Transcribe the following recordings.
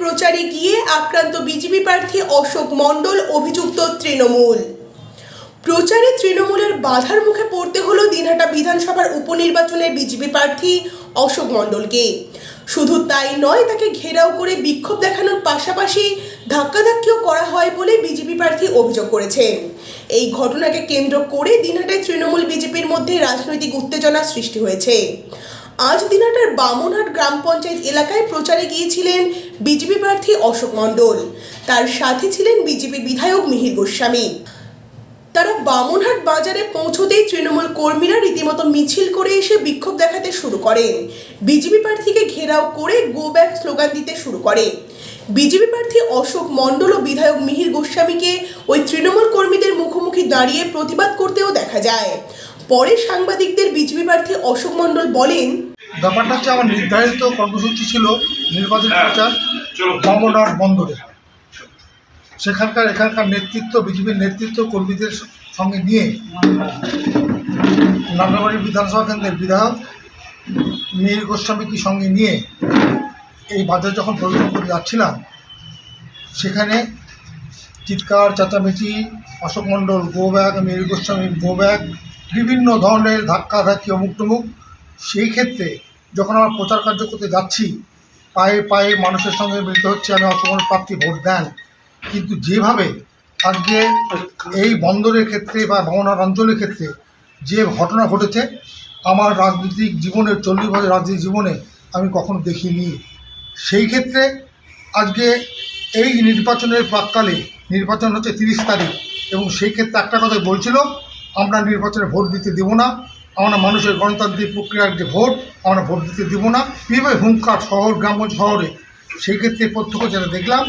প্রচারে গিয়ে আক্রান্ত বিজেপি প্রার্থী অশোক মণ্ডল, অভিযুক্ত তৃণমূল। প্রচারে তৃণমূলের বাধার মুখে পড়তে হলো দিনহাটা বিধানসভার উপনির্বাচনের বিজেপি প্রার্থী অশোক মণ্ডলকে। শুধু তাই নয়, তাকে ঘেরাও করে বিক্ষোভ দেখানোর পাশাপাশি ধাক্কাধাক্কিও করা হয় বলে বিজেপি প্রার্থী অভিযোগ করেছেন। এই ঘটনাকে কেন্দ্র করে দিনহাটায় তৃণমূল বিজেপির মধ্যে রাজনৈতিক উত্তেজনা সৃষ্টি হয়েছে। আজ দিনহাটার বামনহাট গ্রাম পঞ্চায়েত এলাকায় প্রচারে গিয়েছিলেন বিজেপি প্রার্থী অশোক মণ্ডল। তার সাথে ছিলেন বিজেপি বিধায়ক মিহির গোস্বামী। তারা বামনহাট বাজারে পৌঁছতেই তৃণমূল কর্মীরা রীতিমতো মিছিল করে এসে বিক্ষোভ দেখাতে শুরু করেন। বিজেপি প্রার্থীকে ঘেরাও করে গো ব্যাক স্লোগান দিতে শুরু করে। বিজেপি প্রার্থী অশোক মণ্ডল ও বিধায়ক মিহির গোস্বামীকে ওই তৃণমূল কর্মীদের মুখোমুখি দাঁড়িয়ে প্রতিবাদ করতেও দেখা যায়। পরে সাংবাদিকদের বিজেপি প্রার্থী অশোক মণ্ডল বলেন, ব্যাপারটা হচ্ছে আমার নির্ধারিত কর্মসূচি ছিল নির্বাচন প্রচার বামনহাট বন্দরে। এখানকার নেতৃত্ব, বিজেপির নেতৃত্ব কর্মীদের সঙ্গে নিয়ে নান্দাবাড়ি বিধানসভা কেন্দ্রের বিধায়ক মিহির গোস্বামীকে সঙ্গে নিয়ে এই বাজারে যখন পরিক্রমা করে যাচ্ছিলাম, সেখানে চিৎকার চেঁচামেচি, Ashok Mondal go back, Mihir Goswami go back, বিভিন্ন ধরনের ধাক্কাধাক্কি, অমুক টুমুক। সেই ক্ষেত্রে যখন আমরা প্রচার কার্য করতে যাচ্ছি, পায়ে পায়ে মানুষের সঙ্গে মিলিত হচ্ছে, আমি অশোক মণ্ডল প্রার্থী, ভোট দেন। কিন্তু যেভাবে আজকে এই বন্দরের ক্ষেত্রে বা বামনহাট অঞ্চলের ক্ষেত্রে যে ঘটনা ঘটেছে, আমার রাজনৈতিক জীবনের 40 বছর রাজনৈতিক জীবনে আমি কখনো দেখিনি। সেই ক্ষেত্রে আজকে এই নির্বাচনের প্রাক্কালে, নির্বাচন হচ্ছে 30 তারিখ, এবং সেই ক্ষেত্রে একটা কথা বলছিল, আমরা নির্বাচনে ভোট দিতে দেব না, আমরা মানুষের গণতান্ত্রিক প্রক্রিয়ার যে ভোট, আমরা ভোট দিতে দেব না। এইভাবে হুঙ্কার শহর, গ্রামগঞ্জ শহরে। সেই ক্ষেত্রে প্রত্যক্ষ যেটা দেখলাম,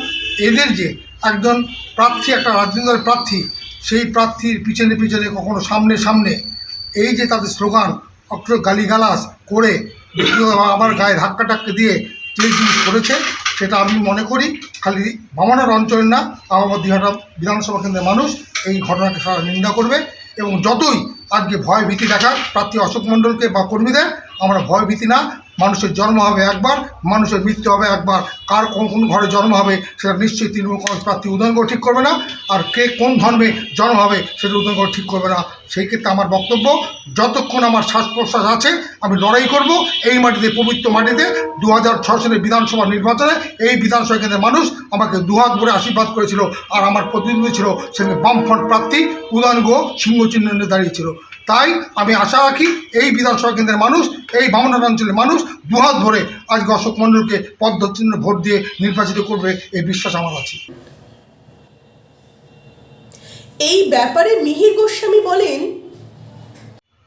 এদের যে একজন প্রার্থী, একটা রাজনৈতিক দলের প্রার্থী, সেই প্রার্থীর পিছনে পিছনে কখনো সামনে সামনে এই যে তাদের স্লোগান, গালিগালাজ করে আবার গায়ে ধাক্কা টাক্কা দিয়ে যে জিনিস করেছে, সেটা আমি মনে করি খালি বামনহাট অঞ্চলের না, আমার দিনহাটা বিধানসভা কেন্দ্রের মানুষ এই ঘটনাকে সারা নিন্দা করবে। এবং যতই আজকে ভয় ভীতি দেখাক প্রার্থী অশোক মণ্ডলকে বা কর্মীদের, আমরা ভয় ভীতি না, মানুষের জন্ম হবে একবার, মানুষের মৃত্যু হবে একবার। কার কোন ঘরে জন্ম হবে সেটা নিশ্চয়ই তৃণমূল কংগ্রেস প্রার্থী উদয়নগড় ঠিক করবে না, আর কে কোন ধর্মে জন্ম হবে সেটা উদয়নগড় ঠিক করবে না। সেই ক্ষেত্রে আমার বক্তব্য, যতক্ষণ আমার শ্বাস প্রশ্বাস আছে আমি লড়াই করব এই মাটিতে, পবিত্র মাটিতে। 2006 সালের বিধানসভা নির্বাচনে এই বিধানসভা কেন্দ্রের মানুষ আমাকে দুহাত ভরে আশীর্বাদ করেছিল, আর আমার প্রতিদ্বন্দ্বী ছিল সেখানে বামফ্রন্ট প্রার্থী উদয়নগড় সিংহচিহ্ন নিয়ে দাঁড়িয়েছিল। তাই আমি আশা রাখি এই বিধানসভা কেন্দ্রের মানুষ, এই বামনহাট অঞ্চলের মানুষ দুহাত ধরে আজকে অশোক মণ্ডলকে পদ্মচিহ্ন ভোট দিয়ে নির্বাচিত করবে, এই বিশ্বাস আমার আছে। এই ব্যাপারে মিহির গোস্বামী বলেন,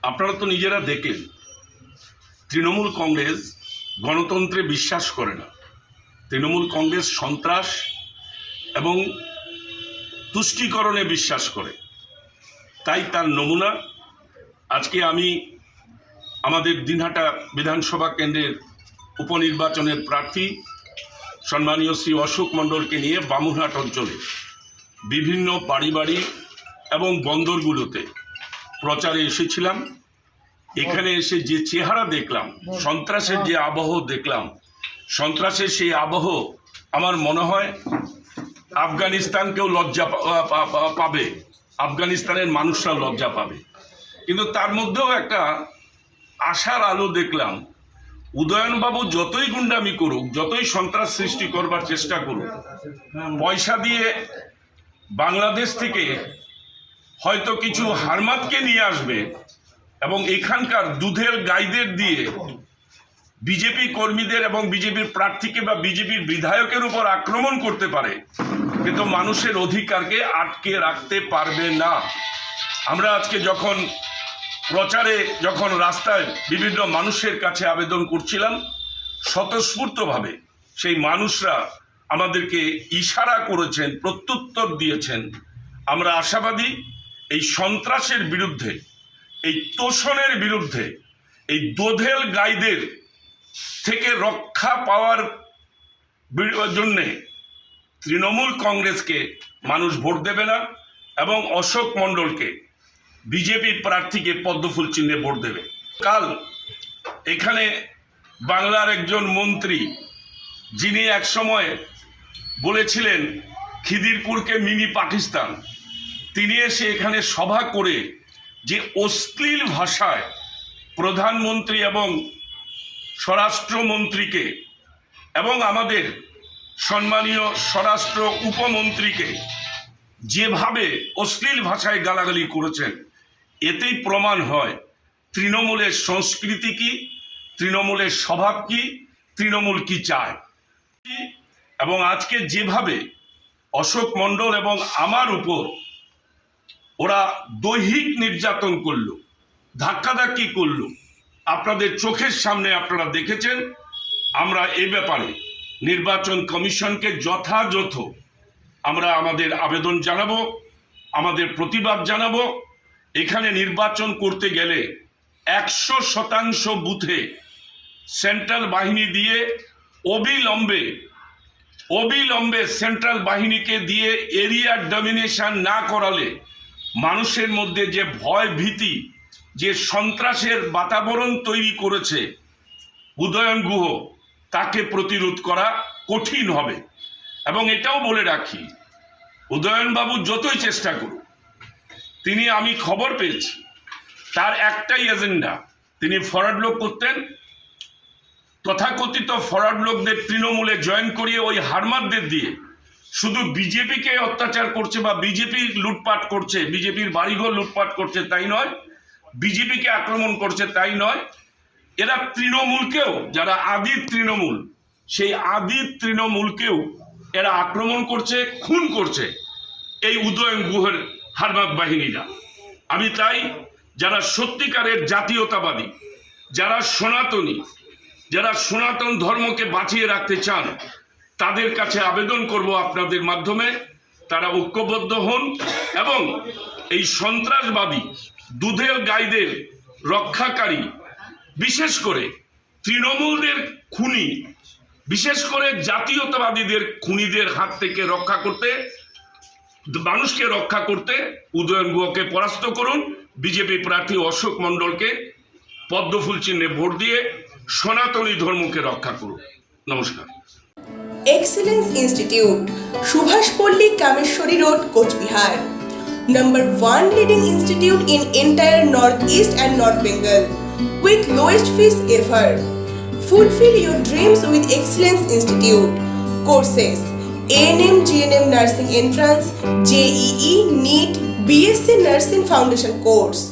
আপনারা তো নিজেরা দেখলেন, তৃণমূল কংগ্রেস গণতন্ত্রে বিশ্বাস করে না। তৃণমূল কংগ্রেস সন্ত্রাস এবং তুষ্টিকরণে বিশ্বাস করে। তাই তার নমুনা আজকে আমি আমাদের দিনহাটা বিধানসভা কেন্দ্রের উপনির্বাচনের প্রার্থী সম্মানীয় শ্রী অশোক মণ্ডলকে নিয়ে বামনহাট অঞ্চলে বিভিন্ন বাড়ি বাড়ি এবং বন্দরগুলোতে প্রচারে এসেছিলাম। এখানে এসে যে চেহারা দেখলাম, সন্ত্রাসের যে আবহ দেখলাম, সন্ত্রাসের সেই আবহ আমার মনে হয় আফগানিস্তানকেও লজ্জা পাবে, আফগানিস্তানের মানুষরা লজ্জা পাবে। কিন্তু তার মধ্যেও একটা আশার আলো দেখলাম। উদয়নবাবু যতই গুন্ডামি করুক, যতই সন্ত্রাস সৃষ্টি করবার চেষ্টা করুক, পয়সা দিয়ে বাংলাদেশ থেকে হয়তো কিছু হারমাতকে নিয়ে আসবে এবং এখানকার দুধের গাইদের দিয়ে বিজেপি কর্মীদের এবং বিজেপির প্রার্থীকে বা বিজেপির বিধায়কের উপর আক্রমণ করতে পারে, কিন্তু মানুষের অধিকারকে আটকে রাখতে পারবে না। আমরা আজকে যখন প্রচারে, যখন রাস্তায় বিভিন্ন মানুষের কাছে আবেদন করছিলাম, স্বতঃস্ফূর্তভাবে সেই মানুষরা আমাদেরকে ইশারা করেছেন, প্রত্যুত্তর দিয়েছেন। আমরা আশাবাদী এই সন্ত্রাসের বিরুদ্ধে, এই তোষণের বিরুদ্ধে, এই দোধেল গাইদের থেকে রক্ষা পাওয়ার জন্যে তৃণমূল কংগ্রেসকে মানুষ ভোট দেবে না এবং অশোক মণ্ডলকে, বিজেপি প্রার্থীকে পদ্মফুল চিহ্নে ভোট দেবে। কাল এখানে বাংলার একজন মন্ত্রী, যিনি একসময় বলেছিলেন খিদিরপুরকে মিনি পাকিস্তান, তিনি এসে এখানে সভা করে যে অশ্লীল ভাষায় প্রধানমন্ত্রী এবং স্বরাষ্ট্রমন্ত্রীকে এবং আমাদের সম্মানীয় স্বরাষ্ট্র উপমন্ত্রীকে যেভাবে অশ্লীল ভাষায় গালাগালি করেছেন, এতেই প্রমাণ হয় তৃণমূলের সংস্কৃতি কি, তৃণমূলের স্বভাব কি, তৃণমূল কি চায়। এবং আজকে যেভাবে অশোক মণ্ডল এবং আমার উপর ওরা দৈহিক নির্যাতন করলো, ধাক্কাধাক্কি করলো, আপনাদের চোখের সামনে আপনারা দেখেছেন। আমরা এ ব্যাপারে নির্বাচন কমিশনকে যথাযথ আমরা আমাদের আবেদন জানাবো, আমাদের প্রতিবাদ জানাবো। এখানে নির্বাচন করতে গেলে 100% বুথে সেন্ট্রাল বাহিনী দিয়ে অবিলম্বে সেন্ট্রাল বাহিনীকে দিয়ে এরিয়া ডমিনেশন না করালে মানুষের মধ্যে যে ভয় ভীতি, যে সন্ত্রাসের বাতাবরণ তৈরি করেছে উদয়ন গুহ, তাকে প্রতিরোধ করা কঠিন হবে। এবং এটাও বলে রাখি, উদয়নবাবু যতই চেষ্টা করুন, তিনি, আমি খবর পেয়েছি, তার একটাই এজেন্ডা, তিনি ফরওয়ার্ড লোক করতেন, তথাকথিত ফরওয়ার্ড লোকদের তৃণমূলে জয়েন করিয়ে ওই হারমাদদের দিয়ে শুধু বিজেপিকে অত্যাচার করছে বা বিজেপি লুটপাট করছে, বিজেপির বাড়িঘর লুটপাট করছে তাই নয়, বিজেপিকে আক্রমণ করছে তাই নয়, এরা তৃণমূলকেও, যারা আদি তৃণমূল, সেই আদি তৃণমূলকেও এরা আক্রমণ করছে, খুন করছে এই উদয়ন গুহের হারমাদ বাহিনীরা। আমি তাই যারা সত্যিকারের জাতীয়তাবাদী, যারা সনাতনী, যারা সনাতন ধর্মকে বাঁচিয়ে রাখতে চান, তাদের কাছে আবেদন করব আপনাদের মাধ্যমে তারা ঐক্যবদ্ধ হন এবং এই সন্ত্রাসবাদী দুধের গাইদের রক্ষাকারী, বিশেষ করে তৃণমূলদের খুনি, বিশেষ করে জাতীয়তাবাদীদের খুনিদের হাত থেকে রক্ষা করতে, মানুষকে রক্ষা করতে উদয়ন গুহকে পরাস্ত করুন। বিজেপি প্রার্থী অশোক মণ্ডলকে পদ্মফুল চিহ্নে ভোট দিয়ে সনাতনী ধর্মকে রক্ষা করুন। নমস্কার। Excellence institute, Subhashpalli, Kameshwari road, Coochbehar. Number 1 leading institute in entire Northeast and North Bengal with lowest fees ever. Fulfill your dreams with Excellence Institute. Courses: ANM, GNM Nursing Entrance, JEE, NEET, BSc Nursing Foundation Course.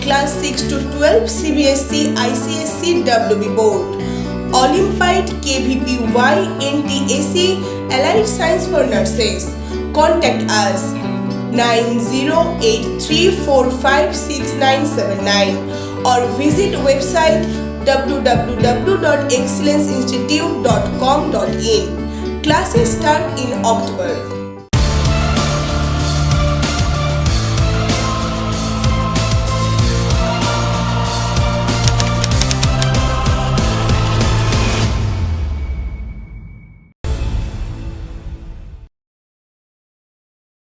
Class 6 to 12 CBSE, ICSC, WB Board. Olympide, KVPY, NTAC, Allied Science for Nurses. Contact us 9083456979 or visit website www.excellenceinstitute.com.in. Classes start in October.